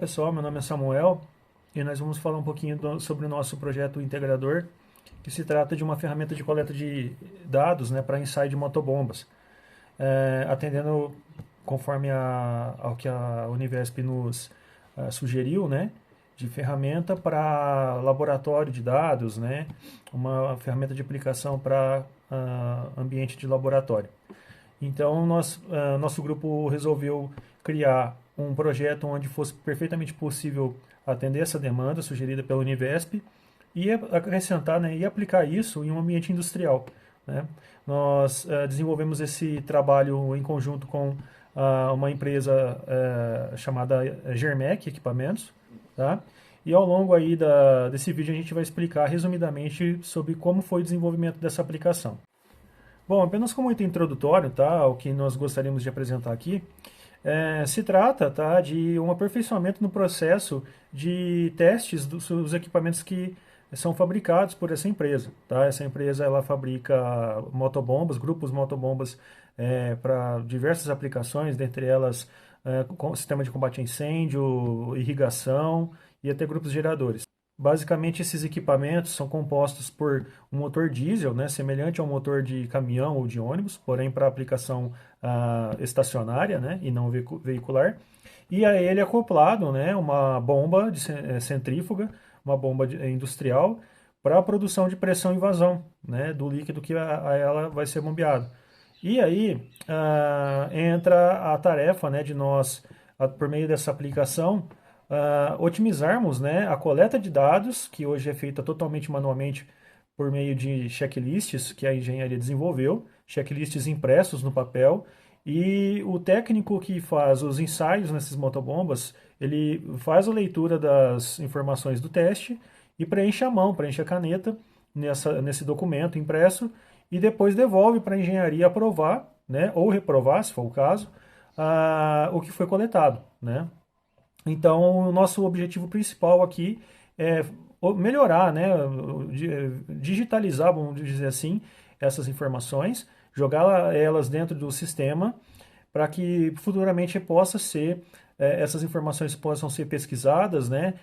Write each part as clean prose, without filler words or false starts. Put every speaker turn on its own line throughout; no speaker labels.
pessoal, meu nome é Samuel e nós vamos falar um pouquinho sobre o nosso projeto integrador, que se trata de uma ferramenta de coleta de dados, né, para ensaio de motobombas, atendendo conforme ao que a Univesp nos sugeriu, né, de ferramenta para laboratório de dados, né, uma ferramenta de aplicação para ambiente de laboratório. Então, nosso grupo resolveu criar um projeto onde fosse perfeitamente possível atender essa demanda sugerida pela Univesp e acrescentar, né, e aplicar isso em um ambiente industrial, né? Nós desenvolvemos esse trabalho em conjunto com uma empresa chamada Germec Equipamentos, tá? E ao longo aí desse vídeo a gente vai explicar resumidamente sobre como foi o desenvolvimento dessa aplicação. Bom, apenas como item introdutório, tá, o que nós gostaríamos de apresentar aqui, se trata, tá, de um aperfeiçoamento no processo de testes dos equipamentos que são fabricados por essa empresa, tá? Essa empresa ela fabrica motobombas, grupos motobombas para diversas aplicações, dentre elas sistema de combate a incêndio, irrigação e até grupos geradores. Basicamente, esses equipamentos são compostos por um motor diesel, né, semelhante a um motor de caminhão ou de ônibus, porém para aplicação estacionária, né, e não veicular. E a ele é acoplado, né, uma bomba centrífuga, uma bomba industrial, para a produção de pressão e vazão, né, do líquido que a ela vai ser bombeado. E aí entra a tarefa, né, de nós, por meio dessa aplicação, otimizarmos, né, a coleta de dados, que hoje é feita totalmente manualmente por meio de checklists que a engenharia desenvolveu, checklists impressos no papel, e o técnico que faz os ensaios nessas motobombas, ele faz a leitura das informações do teste e preenche a mão, preenche a caneta nesse documento impresso e depois devolve para a engenharia aprovar, né, ou reprovar, se for o caso, o que foi coletado, né? Então, o nosso objetivo principal aqui é melhorar, né, digitalizar, vamos dizer assim, essas informações, jogar elas dentro do sistema para que futuramente possa ser, essas informações possam ser pesquisadas, né,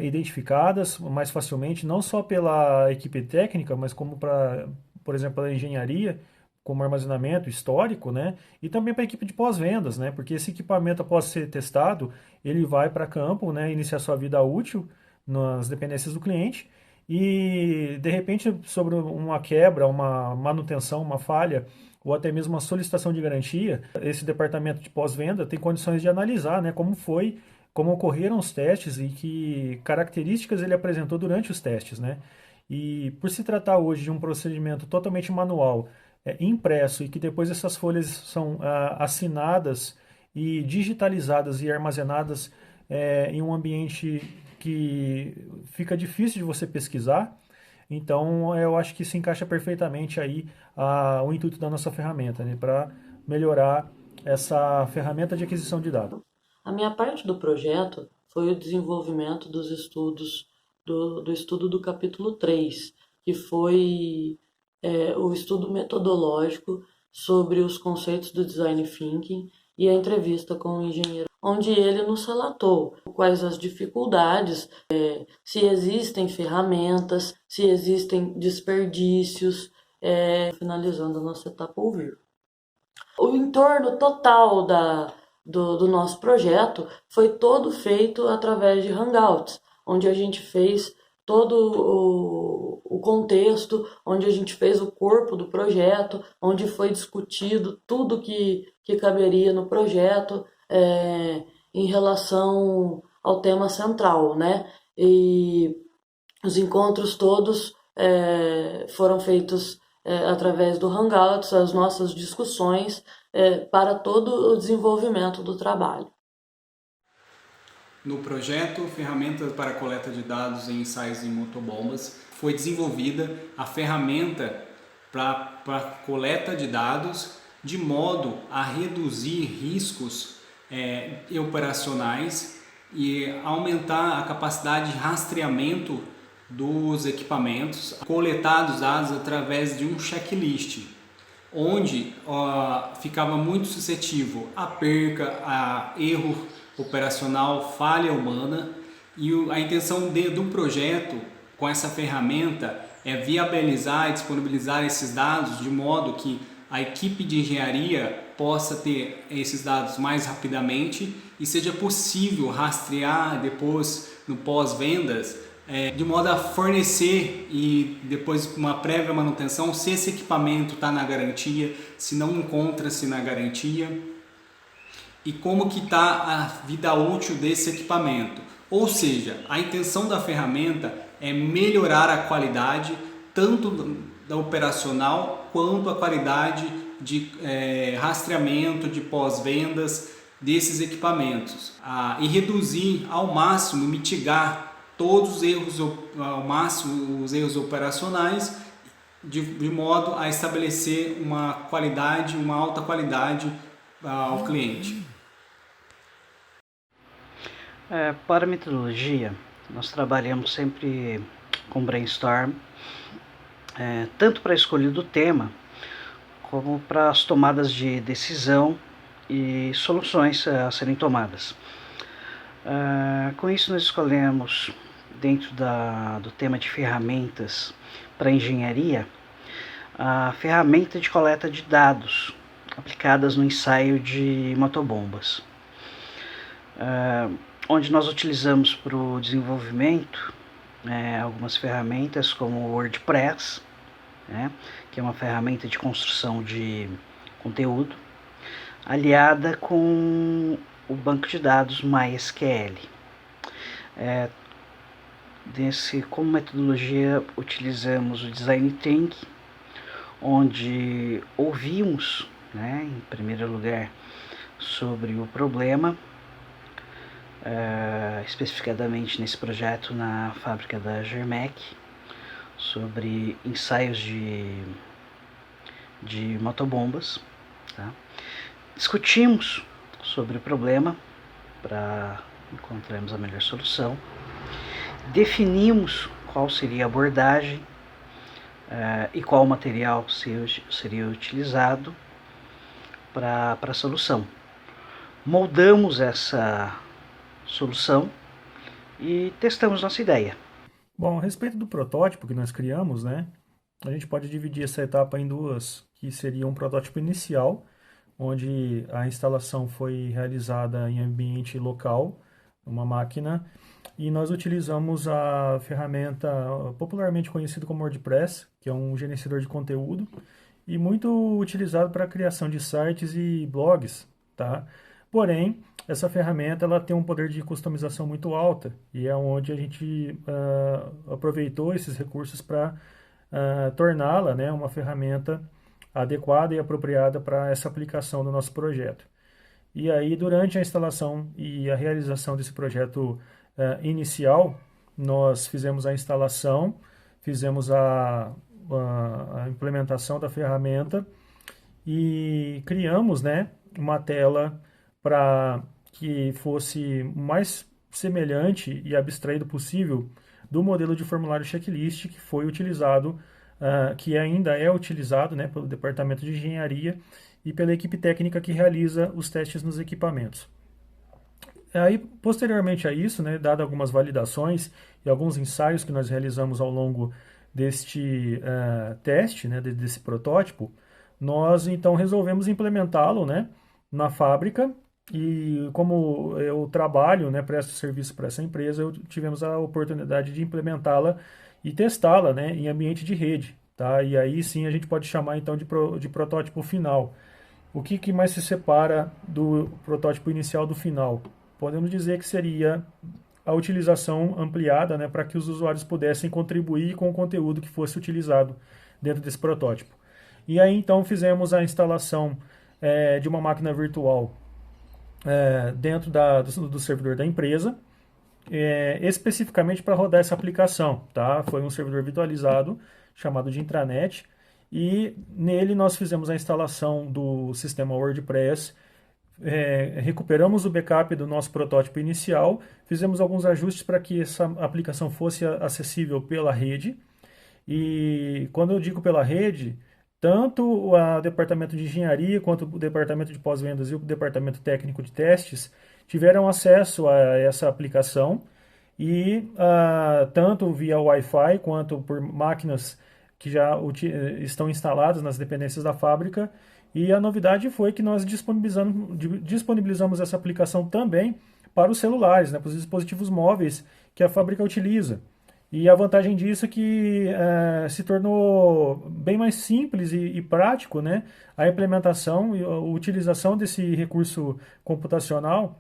identificadas mais facilmente, não só pela equipe técnica, mas como por exemplo, pela engenharia, como armazenamento histórico, né? E também para a equipe de pós-vendas, né? Porque esse equipamento, após ser testado, ele vai para campo, né? Iniciar sua vida útil nas dependências do cliente e, de repente, sobre uma quebra, uma manutenção, uma falha ou até mesmo uma solicitação de garantia, esse departamento de pós-venda tem condições de analisar, né? Como ocorreram os testes e que características ele apresentou durante os testes, né? E por se tratar hoje de um procedimento totalmente manual, impresso e que depois essas folhas são assinadas e digitalizadas e armazenadas em um ambiente que fica difícil de você pesquisar. Então, eu acho que se encaixa perfeitamente aí o intuito da nossa ferramenta, né, para melhorar essa ferramenta de aquisição de dados.
A minha parte do projeto foi o desenvolvimento dos estudos do estudo do capítulo 3, que foi o estudo metodológico sobre os conceitos do Design Thinking e a entrevista com o engenheiro, onde ele nos relatou quais as dificuldades, se existem ferramentas, se existem desperdícios, finalizando a nossa etapa ouvir. O entorno total do nosso projeto foi todo feito através de Hangouts, onde a gente fez todo o contexto, onde a gente fez o corpo do projeto, onde foi discutido tudo que caberia no projeto em relação ao tema central, né? E os encontros todos foram feitos através do Hangouts, as nossas discussões para todo o desenvolvimento do trabalho.
No projeto Ferramentas para Coleta de Dados em Ensaios em Motobombas, foi desenvolvida a ferramenta para coleta de dados de modo a reduzir riscos operacionais e aumentar a capacidade de rastreamento dos equipamentos, coletar os dados através de um checklist, onde ficava muito suscetível a perca, a erro operacional falha humana, e a intenção do projeto com essa ferramenta é viabilizar e disponibilizar esses dados de modo que a equipe de engenharia possa ter esses dados mais rapidamente e seja possível rastrear depois no pós-vendas, de modo a fornecer e depois uma prévia manutenção se esse equipamento está na garantia, se não encontra-se na garantia e como que está a vida útil desse equipamento. Ou seja, a intenção da ferramenta é melhorar a qualidade tanto da operacional quanto a qualidade de rastreamento, de pós-vendas desses equipamentos e reduzir ao máximo, mitigar todos os erros, ao máximo os erros operacionais, de modo a estabelecer uma qualidade, uma alta qualidade ao cliente.
Para a metodologia, nós trabalhamos sempre com brainstorm, tanto para a escolha do tema, como para as tomadas de decisão e soluções a serem tomadas. Com isso nós escolhemos, dentro do tema de ferramentas para engenharia, a ferramenta de coleta de dados aplicadas no ensaio de motobombas, onde nós utilizamos para o desenvolvimento algumas ferramentas como o WordPress, que é uma ferramenta de construção de conteúdo, aliada com o banco de dados MySQL. Como metodologia utilizamos o Design Thinking, onde ouvimos, em primeiro lugar, sobre o problema, especificadamente nesse projeto na fábrica da Germec, sobre ensaios de motobombas. Discutimos sobre o problema para encontrarmos a melhor solução, definimos qual seria a abordagem e qual material seria utilizado para a solução. Moldamos essa solução e testamos nossa ideia.
Bom, a respeito do protótipo que nós criamos, a gente pode dividir essa etapa em duas, que seria um protótipo inicial, onde a instalação foi realizada em ambiente local, uma máquina, e nós utilizamos a ferramenta popularmente conhecida como WordPress, que é um gerenciador de conteúdo, e muito utilizado para a criação de sites e blogs, tá? Porém, essa ferramenta ela tem um poder de customização muito alta, e é onde a gente aproveitou esses recursos para torná-la uma ferramenta adequada e apropriada para essa aplicação do nosso projeto. E aí, durante a instalação e a realização desse projeto inicial, nós fizemos a instalação, fizemos a implementação da ferramenta e criamos uma tela para que fosse mais semelhante e abstraído possível do modelo de formulário checklist que foi utilizado, que ainda é utilizado pelo Departamento de Engenharia e pela equipe técnica que realiza os testes nos equipamentos. Aí, posteriormente a isso, dado algumas validações e alguns ensaios que nós realizamos ao longo deste teste, desse protótipo, nós então resolvemos implementá-lo na fábrica. E como eu trabalho, presto serviço para essa empresa, tivemos a oportunidade de implementá-la e testá-la em ambiente de rede. Tá? E aí sim a gente pode chamar então de protótipo final. O que mais se separa do protótipo inicial do final? Podemos dizer que seria a utilização ampliada para que os usuários pudessem contribuir com o conteúdo que fosse utilizado dentro desse protótipo. E aí então fizemos a instalação de uma máquina virtual dentro do servidor da empresa, especificamente para rodar essa aplicação. Tá? Foi um servidor virtualizado chamado de intranet, e nele nós fizemos a instalação do sistema WordPress, recuperamos o backup do nosso protótipo inicial, fizemos alguns ajustes para que essa aplicação fosse acessível pela rede. E quando eu digo pela rede, tanto o departamento de engenharia quanto o departamento de pós-vendas e o departamento técnico de testes tiveram acesso a essa aplicação e tanto via Wi-Fi quanto por máquinas que já estão instaladas nas dependências da fábrica. E a novidade foi que nós disponibilizamos essa aplicação também para os celulares, né, para os dispositivos móveis que a fábrica utiliza. E a vantagem disso é que se tornou bem mais simples e prático, né, a implementação e a utilização desse recurso computacional,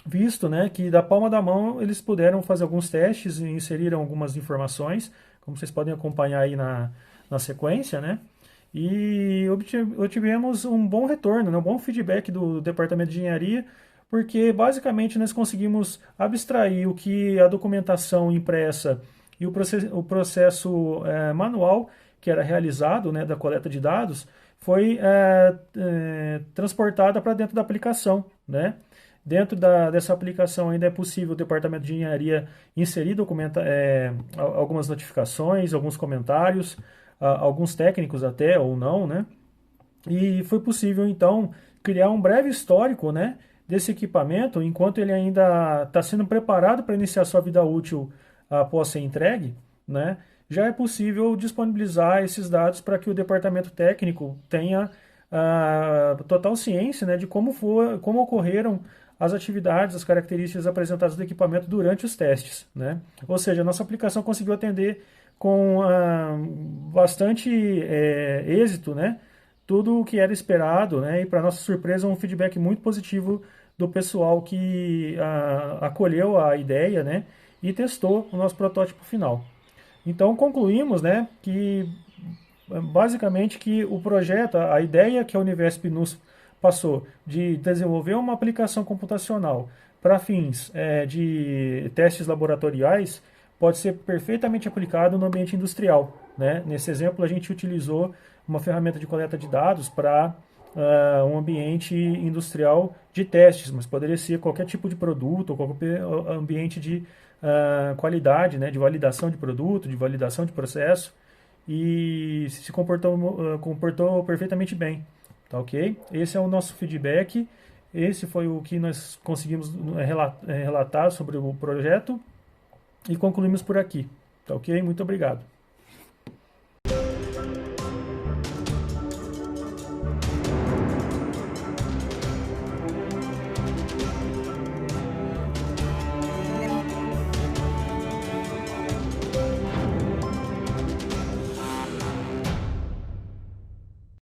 visto, né, que da palma da mão eles puderam fazer alguns testes e inseriram algumas informações, como vocês podem acompanhar aí na sequência, né? E obtivemos um bom retorno, né, um bom feedback do departamento de engenharia, porque basicamente nós conseguimos abstrair o que a documentação impressa e o processo manual que era realizado, né, da coleta de dados foi transportada para dentro da aplicação, né? Dentro dessa aplicação ainda é possível o departamento de engenharia inserir algumas notificações, alguns comentários, alguns técnicos até ou não, né? E foi possível então criar um breve histórico, né, desse equipamento enquanto ele ainda está sendo preparado para iniciar sua vida útil após ser entregue, né? Já é possível disponibilizar esses dados para que o departamento técnico tenha total ciência, né, de como ocorreram as atividades, as características apresentadas do equipamento durante os testes, né? Ou seja, a nossa aplicação conseguiu atender com bastante êxito, né, tudo o que era esperado, né, e para nossa surpresa um feedback muito positivo do pessoal que acolheu a ideia, né, e testou o nosso protótipo final. Então concluímos, né, que basicamente que o projeto, a ideia que a Univesp nos passou de desenvolver uma aplicação computacional para fins de testes laboratoriais pode ser perfeitamente aplicado no ambiente industrial, né? Nesse exemplo, a gente utilizou uma ferramenta de coleta de dados para um ambiente industrial de testes, mas poderia ser qualquer tipo de produto ou qualquer ambiente de qualidade, né? De validação de produto, de validação de processo, e se comportou perfeitamente bem. Tá, ok? Esse é o nosso feedback. Esse foi o que nós conseguimos relatar sobre o projeto e concluímos por aqui. Tá, ok? Muito obrigado.